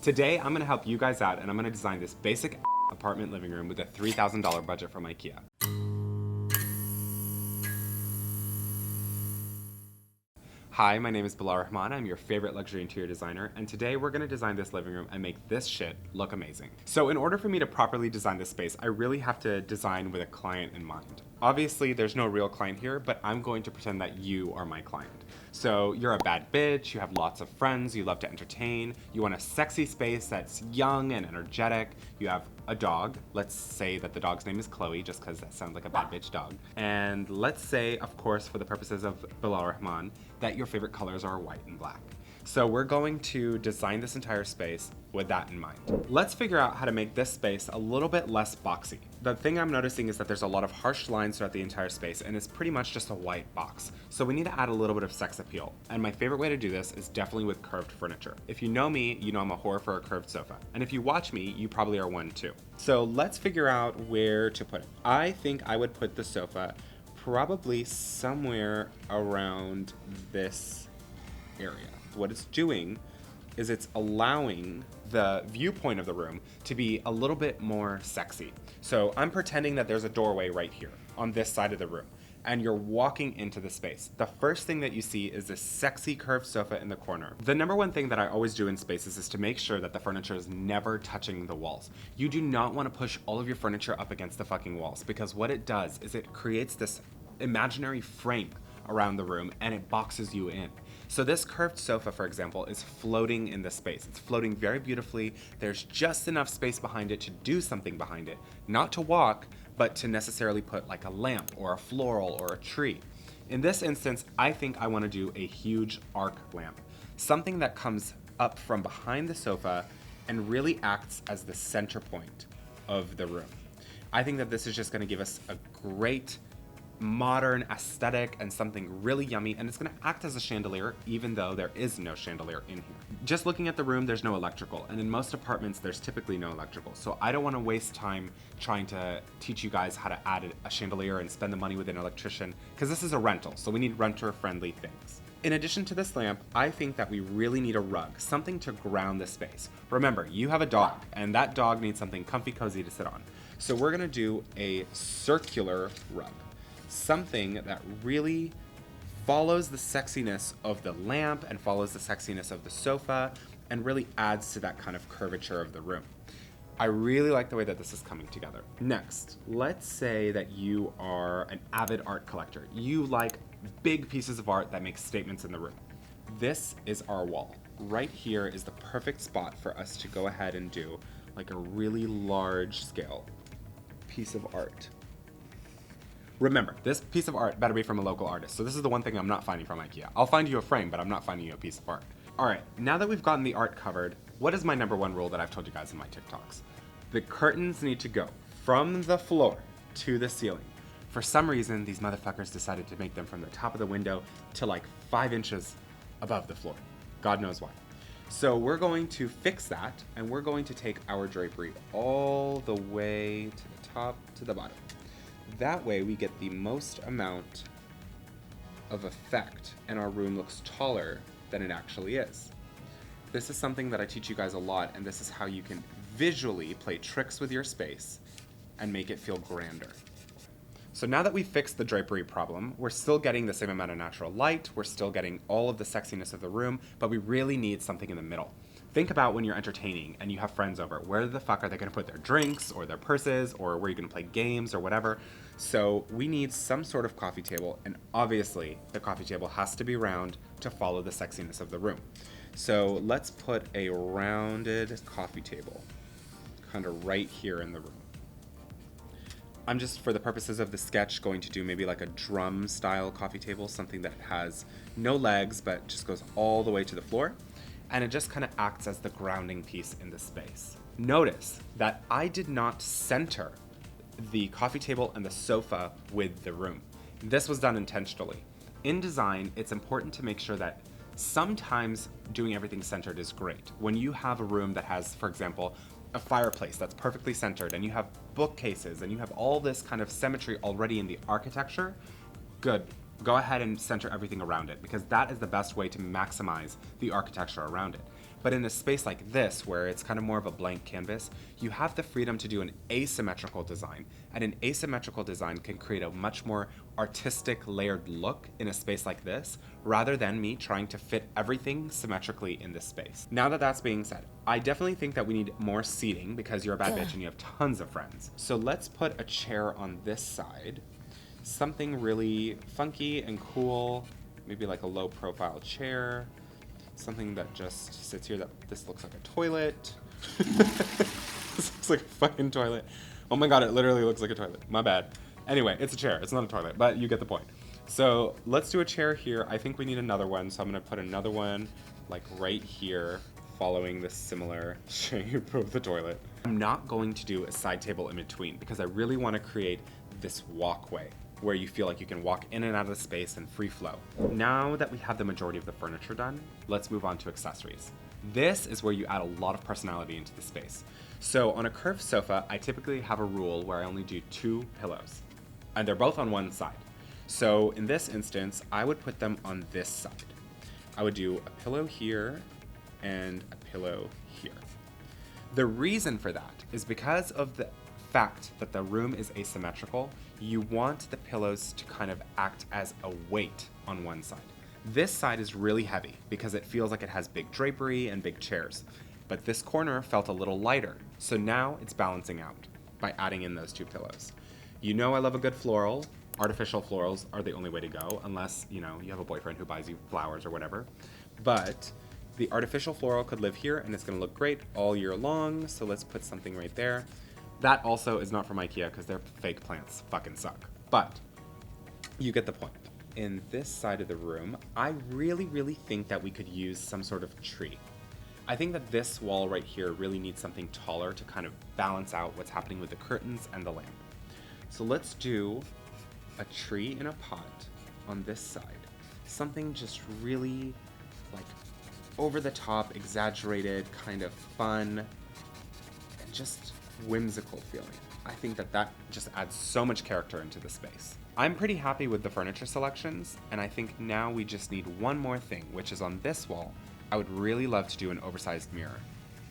Today, I'm gonna help you guys out and I'm gonna design this basic apartment living room with a $3,000 budget from Ikea. Hi, my name is Bilal Rehman. I'm your favorite luxury interior designer, and today we're gonna design this living room and make this shit look amazing. So in order for me to properly design this space, I really have to design with a client in mind. Obviously, there's no real client here, but I'm going to pretend that you are my client. So you're a bad bitch, you have lots of friends, you love to entertain, you want a sexy space that's young and energetic, you have a dog. Let's say that the dog's name is Chloe, just because that sounds like a bad bitch dog. And let's say, of course, for the purposes of Bilal Rehman, that your favorite colors are white and black. So we're going to design this entire space with that in mind. Let's figure out how to make this space a little bit less boxy. The thing I'm noticing is that there's a lot of harsh lines throughout the entire space and it's pretty much just a white box. So we need to add a little bit of sex appeal. And my favorite way to do this is definitely with curved furniture. If you know me, you know I'm a whore for a curved sofa. And if you watch me, you probably are one too. So let's figure out where to put it. I think I would put the sofa probably somewhere around this area. What it's doing is it's allowing the viewpoint of the room to be a little bit more sexy. So I'm pretending that there's a doorway right here on this side of the room, and you're walking into the space. The first thing that you see is this sexy curved sofa in the corner. The number one thing that I always do in spaces is to make sure that the furniture is never touching the walls. You do not want to push all of your furniture up against the fucking walls, because what it does is it creates this imaginary frame around the room and it boxes you in. So this curved sofa, for example, is floating in the space. It's floating very beautifully. There's just enough space behind it to do something behind it. Not to walk, but to necessarily put like a lamp or a floral or a tree. In this instance, I think I want to do a huge arc lamp. Something that comes up from behind the sofa and really acts as the center point of the room. I think that this is just going to give us a great modern aesthetic and something really yummy, and it's going to act as a chandelier even though there is no chandelier in here. Just looking at the room, there's no electrical, and in most apartments there's typically no electrical, so I don't want to waste time trying to teach you guys how to add a chandelier and spend the money with an electrician, because this is a rental, so we need renter-friendly things. In addition to this lamp, I think that we really need a rug, something to ground the space. Remember, you have a dog, and that dog needs something comfy cozy to sit on. So we're going to do a circular rug. Something that really follows the sexiness of the lamp and follows the sexiness of the sofa and really adds to that kind of curvature of the room. I really like the way that this is coming together. Next, let's say that you are an avid art collector. You like big pieces of art that make statements in the room. This is our wall. Right here is the perfect spot for us to go ahead and do like a really large scale piece of art. Remember, this piece of art better be from a local artist. So this is the one thing I'm not finding from Ikea. I'll find you a frame, but I'm not finding you a piece of art. All right, now that we've gotten the art covered, what is my number one rule that I've told you guys in my TikToks? The curtains need to go from the floor to the ceiling. For some reason, these motherfuckers decided to make them from the top of the window to like 5 inches above the floor. God knows why. So we're going to fix that, and we're going to take our drapery all the way to the top to the bottom. That way we get the most amount of effect and our room looks taller than it actually is. This is something that I teach you guys a lot, and this is how you can visually play tricks with your space and make it feel grander. So now that we've fixed the drapery problem, we're still getting the same amount of natural light, we're still getting all of the sexiness of the room, but we really need something in the middle. Think about when you're entertaining and you have friends over. Where the fuck are they gonna put their drinks or their purses, or where are you gonna play games or whatever? So we need some sort of coffee table, and obviously the coffee table has to be round to follow the sexiness of the room. So let's put a rounded coffee table kind of right here in the room. I'm just, for the purposes of the sketch, going to do maybe like a drum style coffee table, something that has no legs but just goes all the way to the floor. And it just kind of acts as the grounding piece in the space. Notice that I did not center the coffee table and the sofa with the room. This was done intentionally. In design, it's important to make sure that sometimes doing everything centered is great. When you have a room that has, for example, a fireplace that's perfectly centered, and you have bookcases, and you have all this kind of symmetry already in the architecture, good. Go ahead and center everything around it, because that is the best way to maximize the architecture around it. But in a space like this, where it's kind of more of a blank canvas, you have the freedom to do an asymmetrical design. And an asymmetrical design can create a much more artistic, layered look in a space like this, rather than me trying to fit everything symmetrically in this space. Now that that's being said, I definitely think that we need more seating because you're a bad bitch and you have tons of friends. So let's put a chair on this side. Something really funky and cool, maybe like a low profile chair. Something that just sits here. This looks like a toilet. This looks like a fucking toilet. Oh my god, it literally looks like a toilet. My bad. Anyway, it's a chair. It's not a toilet, but you get the point. So let's do a chair here. I think we need another one, so I'm gonna put another one like right here, following the similar shape of the toilet. I'm not going to do a side table in between because I really want to create this walkway where you feel like you can walk in and out of the space and free flow. Now that we have the majority of the furniture done, let's move on to accessories. This is where you add a lot of personality into the space. So on a curved sofa, I typically have a rule where I only do 2 pillows, and they're both on one side. So in this instance, I would put them on this side. I would do a pillow here and a pillow here. The reason for that is because of the fact that the room is asymmetrical, you want the pillows to kind of act as a weight on one side. This side is really heavy because it feels like it has big drapery and big chairs, but this corner felt a little lighter, so now it's balancing out by adding in those 2 pillows. You know I love a good floral. Artificial florals are the only way to go, unless, you know, you have a boyfriend who buys you flowers or whatever. But the artificial floral could live here and it's gonna look great all year long, so let's put something right there. That also is not from Ikea because their fake plants fucking suck. But you get the point. In this side of the room, I really think that we could use some sort of tree. I think that this wall right here really needs something taller to kind of balance out what's happening with the curtains and the lamp. So let's do a tree in a pot on this side. Something just really like over the top, exaggerated, kind of fun, and just whimsical feeling. I think that that just adds so much character into the space. I'm pretty happy with the furniture selections, and I think now we just need one more thing, which is on this wall, I would really love to do an oversized mirror.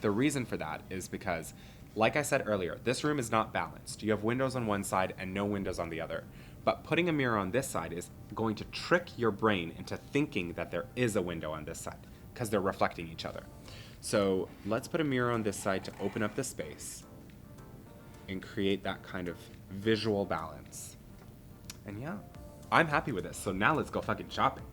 The reason for that is because, like I said earlier, this room is not balanced. You have windows on one side and no windows on the other. But putting a mirror on this side is going to trick your brain into thinking that there is a window on this side, because they're reflecting each other. So let's put a mirror on this side to open up the space and create that kind of visual balance. And yeah, I'm happy with this. So now let's go fucking shopping.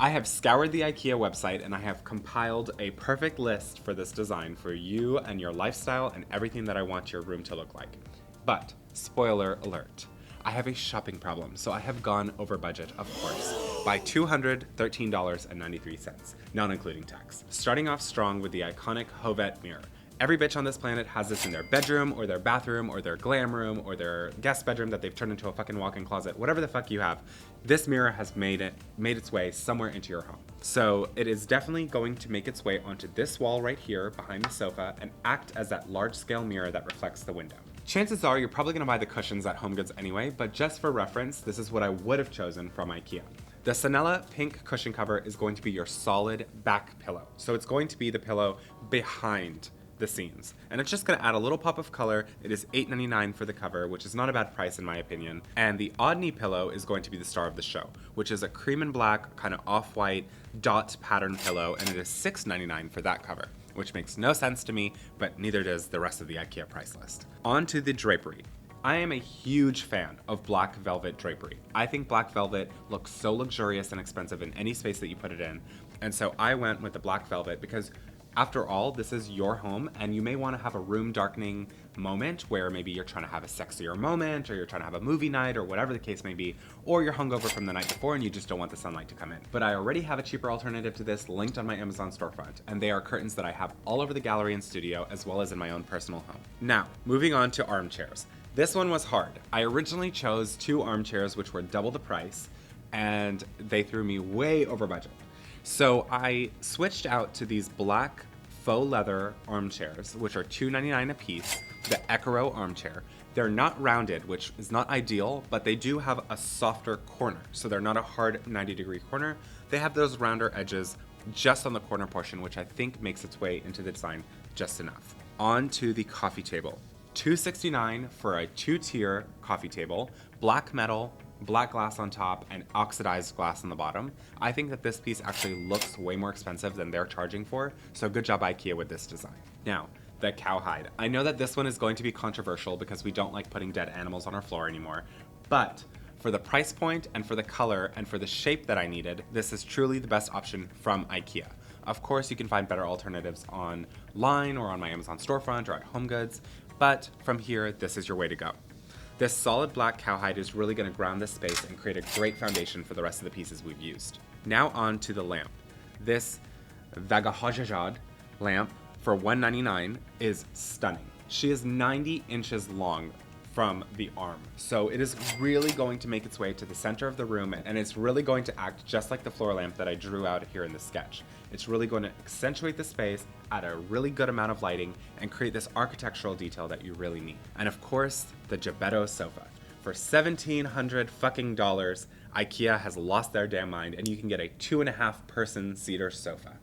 I have scoured the Ikea website and I have compiled a perfect list for this design for you and your lifestyle and everything that I want your room to look like. But, spoiler alert, I have a shopping problem, so I have gone over budget, of course, by $213.93, not including tax. Starting off strong with the iconic Hovet mirror. Every bitch on this planet has this in their bedroom, or their bathroom, or their glam room, or their guest bedroom that they've turned into a fucking walk-in closet, whatever the fuck you have. This mirror has made its way somewhere into your home. So it is definitely going to make its way onto this wall right here behind the sofa and act as that large-scale mirror that reflects the window. Chances are you're probably gonna buy the cushions at HomeGoods anyway, but just for reference, this is what I would have chosen from Ikea. The Sanella pink cushion cover is going to be your solid back pillow. So it's going to be the pillow behind the scenes. And it's just gonna add a little pop of color. It is $8.99 for the cover, which is not a bad price in my opinion. And the odd knee pillow is going to be the star of the show, which is a cream and black, kind of off-white dot pattern pillow, and it is $6.99 for that cover, which makes no sense to me, but neither does the rest of the Ikea price list. On to the drapery. I am a huge fan of black velvet drapery. I think black velvet looks so luxurious and expensive in any space that you put it in. And so I went with the black velvet because after all, this is your home and you may want to have a room darkening moment where maybe you're trying to have a sexier moment or you're trying to have a movie night or whatever the case may be, or you're hungover from the night before and you just don't want the sunlight to come in. But I already have a cheaper alternative to this linked on my Amazon storefront, and they are curtains that I have all over the gallery and studio as well as in my own personal home. Now, moving on to armchairs. This one was hard. I originally chose 2 armchairs which were double the price and they threw me way over budget. So I switched out to these black faux leather armchairs, which are $2.99 a piece, the Ecoro armchair. They're not rounded, which is not ideal, but they do have a softer corner. So they're not a hard 90-degree corner. They have those rounder edges just on the corner portion, which I think makes its way into the design just enough. On to the coffee table. $269 for a 2-tier coffee table, black metal, black glass on top, and oxidized glass on the bottom. I think that this piece actually looks way more expensive than they're charging for, so good job IKEA with this design. Now, the cowhide. I know that this one is going to be controversial because we don't like putting dead animals on our floor anymore, but for the price point and for the color and for the shape that I needed, this is truly the best option from IKEA. Of course, you can find better alternatives online or on my Amazon storefront or at HomeGoods, but from here, this is your way to go. This solid black cowhide is really going to ground this space and create a great foundation for the rest of the pieces we've used. Now on to the lamp. This Vagahajajad lamp for $199 is stunning. She is 90 inches long from the arm, so it is really going to make its way to the center of the room, and it's really going to act just like the floor lamp that I drew out here in the sketch. It's really going to accentuate the space, add a really good amount of lighting, and create this architectural detail that you really need. And of course, the Geppetto sofa. For $1,700 fucking dollars, IKEA has lost their damn mind, and you can get a 2.5 person cedar sofa.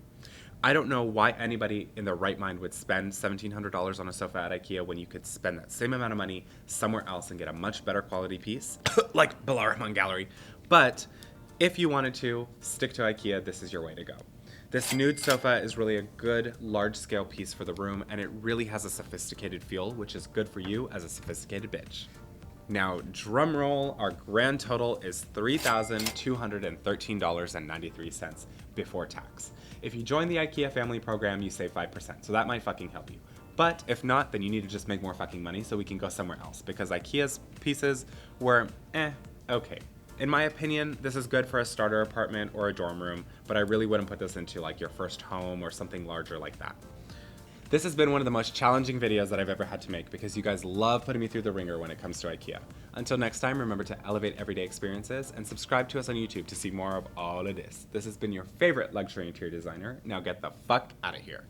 I don't know why anybody in their right mind would spend $1,700 on a sofa at IKEA when you could spend that same amount of money somewhere else and get a much better quality piece, like Bilal Rehman Gallery. But if you wanted to stick to IKEA, this is your way to go. This nude sofa is really a good large-scale piece for the room, and it really has a sophisticated feel, which is good for you as a sophisticated bitch. Now, drum roll, our grand total is $3,213.93 before tax. If you join the IKEA family program, you save 5%, so that might fucking help you. But if not, then you need to just make more fucking money so we can go somewhere else, because IKEA's pieces were okay. In my opinion, this is good for a starter apartment or a dorm room, but I really wouldn't put this into like your first home or something larger like that. This has been one of the most challenging videos that I've ever had to make because you guys love putting me through the ringer when it comes to IKEA. Until next time, remember to elevate everyday experiences and subscribe to us on YouTube to see more of all of this. This has been your favorite luxury interior designer. Now get the fuck out of here.